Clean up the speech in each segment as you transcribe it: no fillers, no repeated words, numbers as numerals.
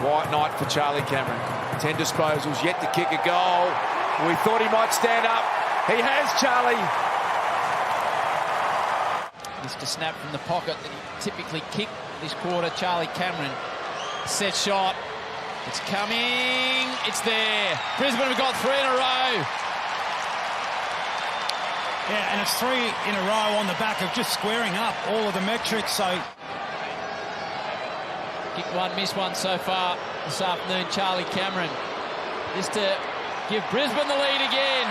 Quiet night for Charlie Cameron. 10 disposals, yet to kick a goal. We thought he might stand up. He has, Charlie. Just a snap from the pocket that he typically kicked this quarter. Charlie Cameron, set shot. It's coming. It's there. Brisbane have got 3 in a row. Yeah, and it's 3 in a row on the back of just squaring up all of the metrics. So kick one, miss one so far this afternoon. Charlie Cameron just to give Brisbane the lead again.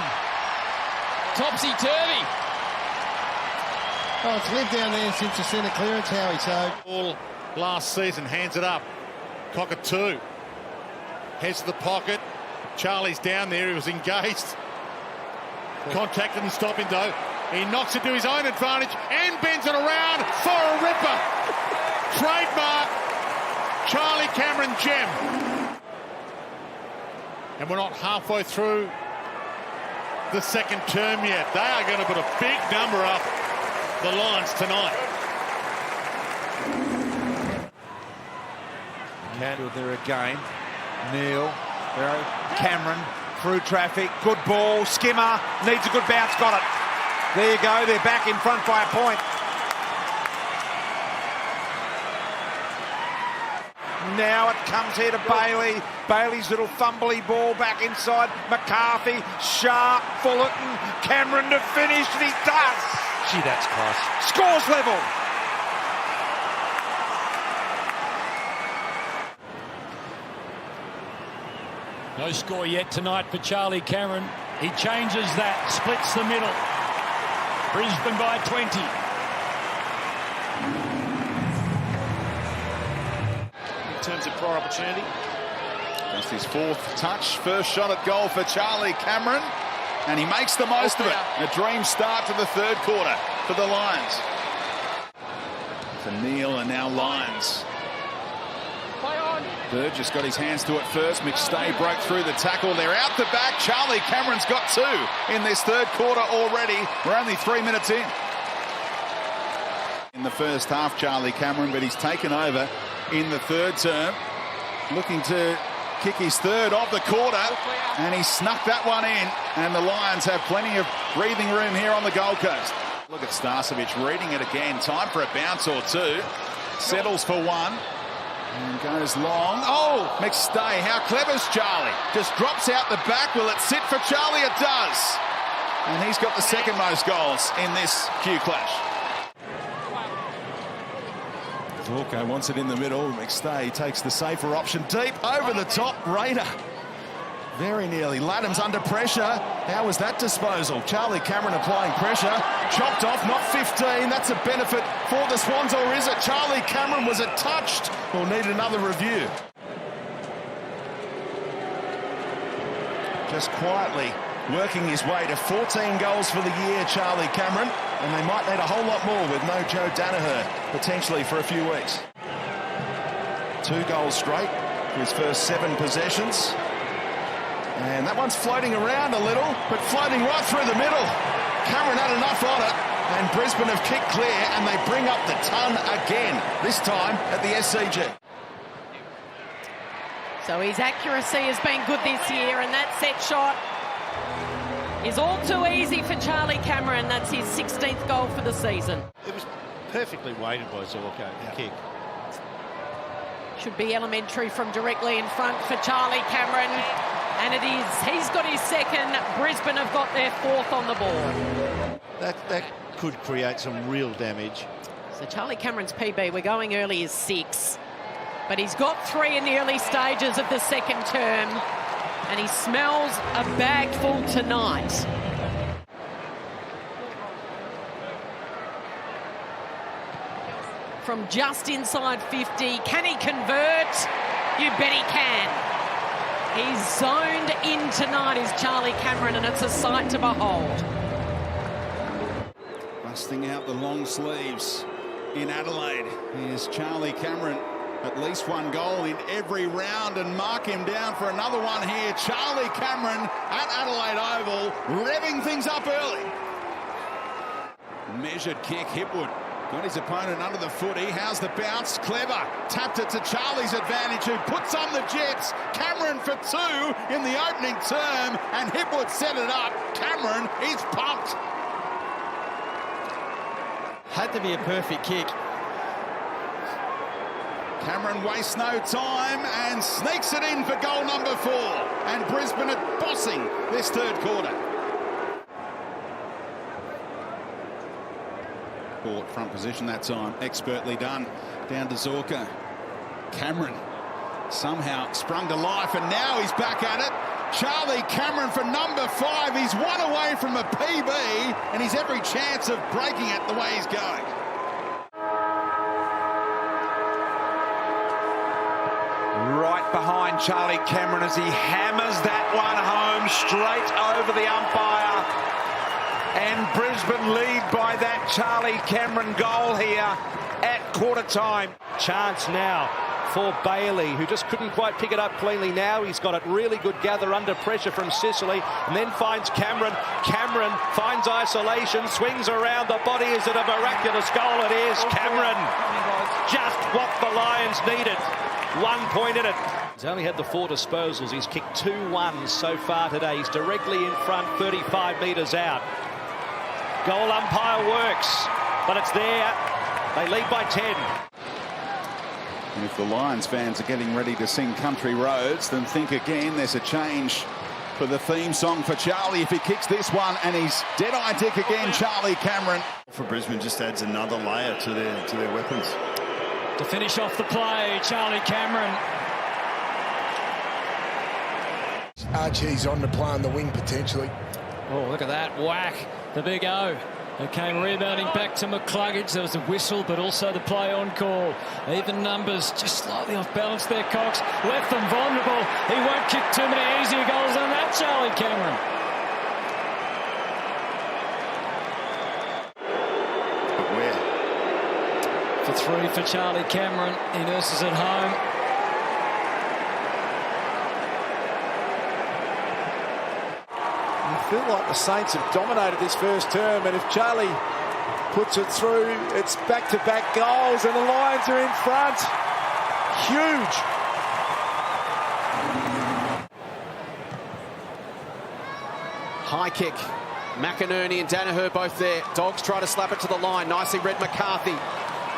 Topsy-turvy. Oh, it's lived down there since the centre clearance, Howie. So all last season, hands it up. Cockatoo heads to the pocket. Charlie's down there. He was engaged. Contact didn't stop him though. He knocks it to his own advantage and bends it around for a ripper. Trademark Charlie Cameron gem. And we're not halfway through the second term yet. They are going to put a big number up the Lions tonight. Handled there again. Neil, Cameron through traffic. Good ball. Skimmer needs a good bounce. Got it. There you go. They're back in front by a point. Now it comes here to Bailey. Bailey's little fumbly ball back inside. McCarthy, Sharp, Fullerton, Cameron to finish, and he does. Gee, that's class. Scores level. no score yet tonight for Charlie Cameron. He changes that, splits the middle. Brisbane by 20. In terms of prior opportunity. That's his 4th touch. First shot at goal for Charlie Cameron. And he makes the most of it. A dream start to the 3rd quarter for the Lions. To Neil and now Lions. Burgess got his hands to it first. McStay broke through the tackle. They're out the back. Charlie Cameron's got 2 in this 3rd quarter already. We're only 3 minutes in. In the first half, Charlie Cameron, but he's taken over in the 3rd term. Looking to kick his 3rd of the quarter, and he snuck that one in, and the Lions have plenty of breathing room here on the Gold Coast. Look at Starcevic reading it again. Time for a bounce or 2. Settles for 1. And goes long. Oh, McStay, how clever's Charlie? Just drops out the back. Will it sit for Charlie? It does. And he's got the 2nd most goals in this Q clash. Zorko wants it in the middle. McStay takes the safer option deep over the top. Raider very nearly. Laddam's under pressure. How was that disposal? Charlie Cameron applying pressure. Chopped off, not 15. That's a benefit for the Swans, or is it? Charlie Cameron, was it touched? We'll need another review. Just quietly working his way to 14 goals for the year, Charlie Cameron. And they might need a whole lot more with no Joe Danaher, potentially for a few weeks. 2 goals straight for his first 7 possessions. And that one's floating around a little, but floating right through the middle. Cameron had enough on it, and Brisbane have kicked clear, and they bring up the ton again, this time at the SCG. So his accuracy has been good this year, and that set shot is all too easy for Charlie Cameron. That's his 16th goal for the season. It was perfectly weighted by Zorko, the kick. Should be elementary from directly in front for Charlie Cameron. And it is. He's got his 2nd. Brisbane have got their 4th on the board. That could create some real damage. So Charlie Cameron's PB, we're going early, is 6. But he's got 3 in the early stages of the 2nd term. And he smells a bag full tonight. From just inside 50. Can he convert? You bet he can. He's zoned in tonight, is Charlie Cameron, and it's a sight to behold. Busting out the long sleeves in Adelaide. Here's Charlie Cameron. At least 1 goal in every round, and mark him down for another one here. Charlie Cameron at Adelaide Oval, revving things up early. Measured kick, Hipwood Got his opponent under the footy. How's the bounce? Clever. Tapped it to Charlie's advantage, who puts on the Jets. Cameron for 2 in the opening term, and Hipwood set it up. Cameron is pumped. Had to be a perfect kick. Cameron wastes no time and sneaks it in for goal number 4. And Brisbane are bossing this third quarter. Court front position that time, expertly done. Down to Zorka. Cameron somehow sprung to life, and now he's back at it. Charlie Cameron for number 5. He's 1 away from a PB, and he's every chance of breaking it the way he's going. Right behind Charlie Cameron as he hammers that one home straight over the umpire. And Brisbane lead by that Charlie Cameron goal here at quarter time. Chance now for Bailey, who just couldn't quite pick it up cleanly. Now he's got it really good gather under pressure from Sicily, and then finds Cameron. Cameron finds isolation, swings around the body. Is it a miraculous goal? It is. Cameron, just what the Lions needed. 1 point in it. He's only had the 4 disposals. He's kicked 2 ones so far today. He's directly in front, 35 metres out. Goal umpire works, but it's there. They lead by 10. And if the Lions fans are getting ready to sing Country Roads, then think again. There's a change for the theme song for Charlie if he kicks this one, and he's dead-eye dick again, Charlie Cameron. For Brisbane, just adds another layer to their weapons. To finish off the play, Charlie Cameron. Archie's on the play on the wing potentially. Oh, look at that whack. The big O. It came rebounding back to McCluggage. There was a whistle, but also the play on call. Even numbers, just slightly off balance there, Cox. Left them vulnerable. He won't kick too many easier goals than that, Charlie Cameron. But where? For 3 for Charlie Cameron. He nurses it home. I feel like the Saints have dominated this first term, and if Charlie puts it through, it's back-to-back goals, and the Lions are in front. Huge. High kick. McInerney and Danaher both there. Dogs try to slap it to the line. Nicely read McCarthy.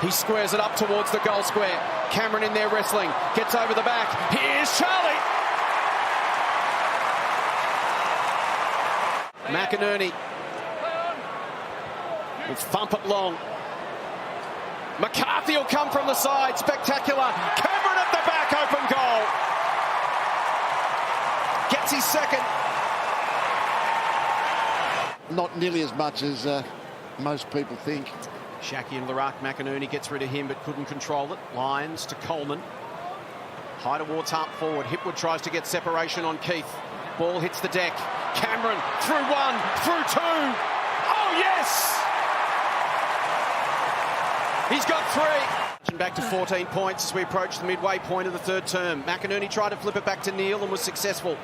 He squares it up towards the goal square. Cameron in there wrestling. Gets over the back. Here's Charlie. McInerney will thump it long. McCarthy will come from the side. Spectacular. Cameron at the back. Open goal. Gets his second. Not nearly as much as most people think. Shaki and Larak. McInerney gets rid of him but couldn't control it. Lyons to Coleman. High towards half forward. Hipwood tries to get separation on Keith. Ball hits the deck. Cameron through 1, through 2. Oh, yes! He's got 3. Back to 14 points as we approach the midway point of the third term. McInerney tried to flip it back to Neil and was successful.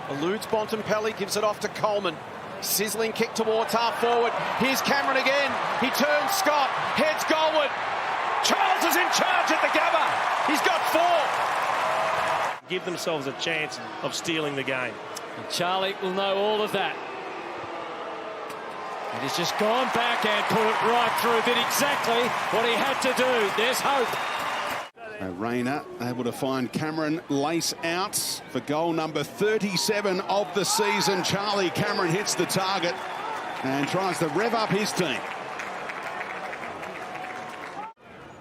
Eludes Bontempelli, gives it off to Coleman. Sizzling kick towards half forward. Here's Cameron again. He turns Scott. Heads goalward. Charles is in charge at the Gabba. He's got 4. Give themselves a chance of stealing the game. And Charlie will know all of that. And he's just gone back and put it right through. Did exactly what he had to do. There's hope. Rayner able to find Cameron lace out for goal number 37 of the season. Charlie Cameron hits the target and tries to rev up his team.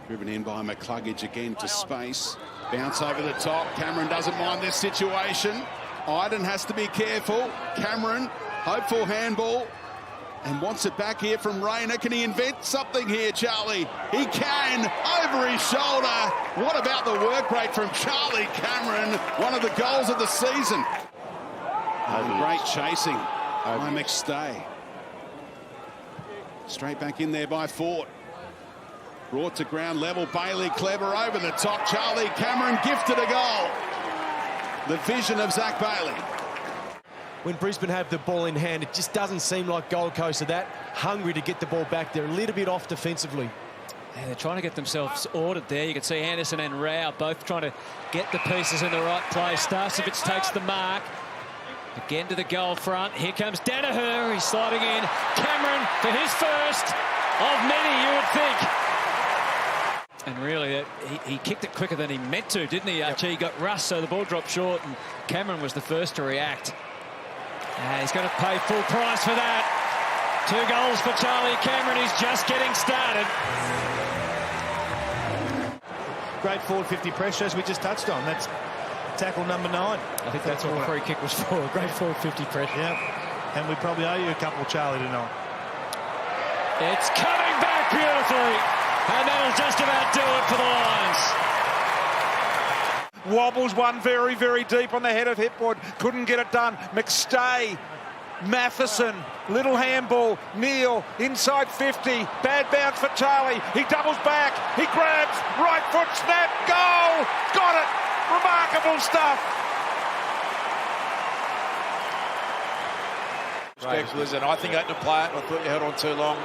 Driven in by McCluggage again to space. Bounce over the top. Cameron doesn't mind this situation. Iden has to be careful. Cameron, hopeful handball. And wants it back here from Rayner. Can he invent something here, Charlie? He can, over his shoulder. What about the work rate from Charlie Cameron? One of the goals of the season. Great chasing by McStay. Straight back in there by Ford. Brought to ground level. Bailey clever over the top. Charlie Cameron gifted a goal. The vision of Zach Bailey. When Brisbane have the ball in hand, it just doesn't seem like Gold Coast are that hungry to get the ball back. They're a little bit off defensively. Yeah, they're trying to get themselves ordered there. You can see Anderson and Rao both trying to get the pieces in the right place. Starcevic takes the mark. Again to the goal front. Here comes Danaher. He's sliding in. Cameron for his first of many, you would think. And really, he kicked it quicker than he meant to, didn't he, Archie? He got Russ, so the ball dropped short, and Cameron was the first to react. He's got to pay full price for that. 2 goals for Charlie Cameron. He's just getting started. Great forward 50 pressure, as we just touched on. That's tackle number 9. I think that's what the free kick was for. Great forward 50 pressure. Yeah, and we probably owe you a couple, Charlie, tonight. It's coming back beautifully, and that'll just about do it for the Lions. Wobbles one very, very deep on the head of Hipwood. Couldn't get it done. McStay, Matheson, little handball. Neil inside 50. Bad bounce for Charlie. He doubles back. He grabs. Right foot snap. Goal. Got it. Remarkable stuff. Respect, Lizard. I think I had to play it. I thought you held on too long.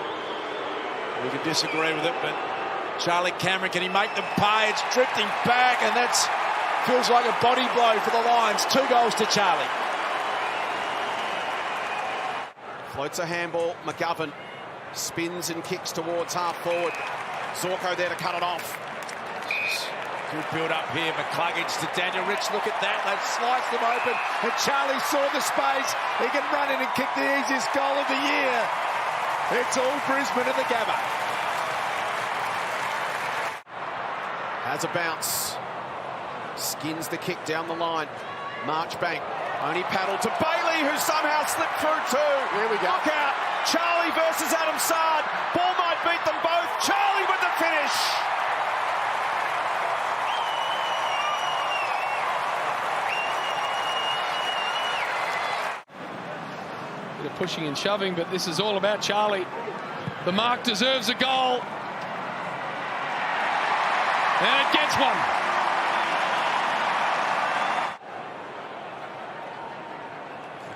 We could disagree with it, but Charlie Cameron, can he make them pay? It's drifting back, and that's feels like a body blow for the Lions. 2 goals to Charlie. Floats a handball. McGovern spins and kicks towards half forward. Zorko there to cut it off. Good build up here. McCluggage to Daniel Rich. Look at that. They've sliced them open, and Charlie saw the space. He can run in and kick the easiest goal of the year. It's all Brisbane at the Gabba. Has a bounce. Skins the kick down the line. Marchbank only paddled to Bailey, who somehow slipped through too. Here we go. Look out. Charlie versus Adam Sard. Ball might beat them both. Charlie with the finish. Bit of pushing and shoving, but this is all about Charlie. The mark deserves a goal. And it gets one.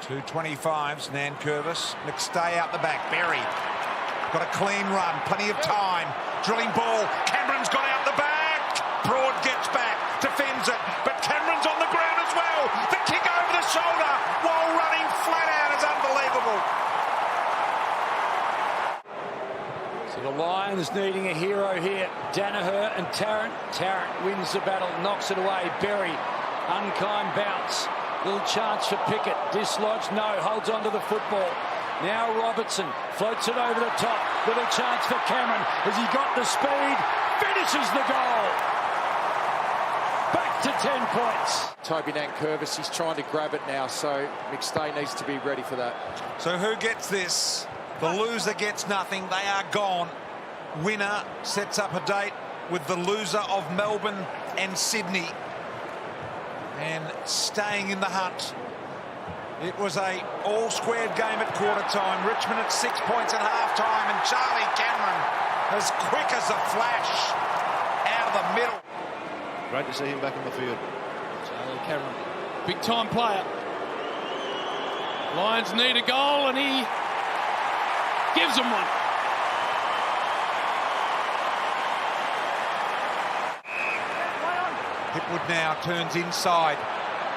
Two 25s, Nankervis. McStay out the back. Berry got a clean run, plenty of time. Drilling ball. Cameron's got out the back. Broad gets back, defends it, but Cameron's on the ground as well. The kick over the shoulder while running flat out is unbelievable. So the Lions needing a hero here. Danaher and Tarrant. Tarrant wins the battle, knocks it away. Berry, unkind bounce. Little chance for Pickett. Dislodged, no. Holds on to the football. Now Robertson floats it over the top. Little chance for Cameron. Has he got the speed? Finishes the goal. Back to 10 points. Toby Nankervis, he's trying to grab it now, so McStay needs to be ready for that. So who gets this? The loser gets nothing. They are gone. Winner sets up a date with the loser of Melbourne and Sydney. And staying in the hunt. It was a all-squared game at quarter time. Richmond at 6 points at half-time, and Charlie Cameron, as quick as a flash, out of the middle. Great to see him back on the field. Charlie Cameron, big-time player. Lions need a goal, and he gives them one. Hipwood now turns inside.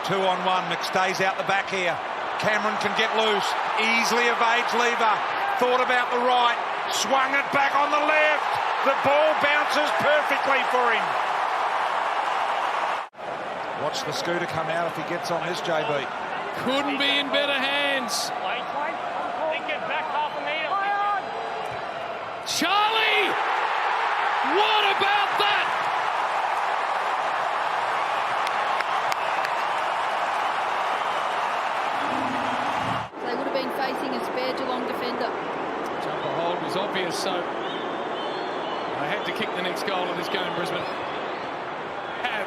2-on-1. McStay's out the back here. Cameron can get loose. Easily evades Lever. Thought about the right. Swung it back on the left. The ball bounces perfectly for him. Watch the scooter come out if he gets on this, JB. Couldn't be in better hands. Charlie! What about that? They would have been facing a spare Geelong defender. Jumper hold was obvious, so they had to kick the next goal of this game, Brisbane. Have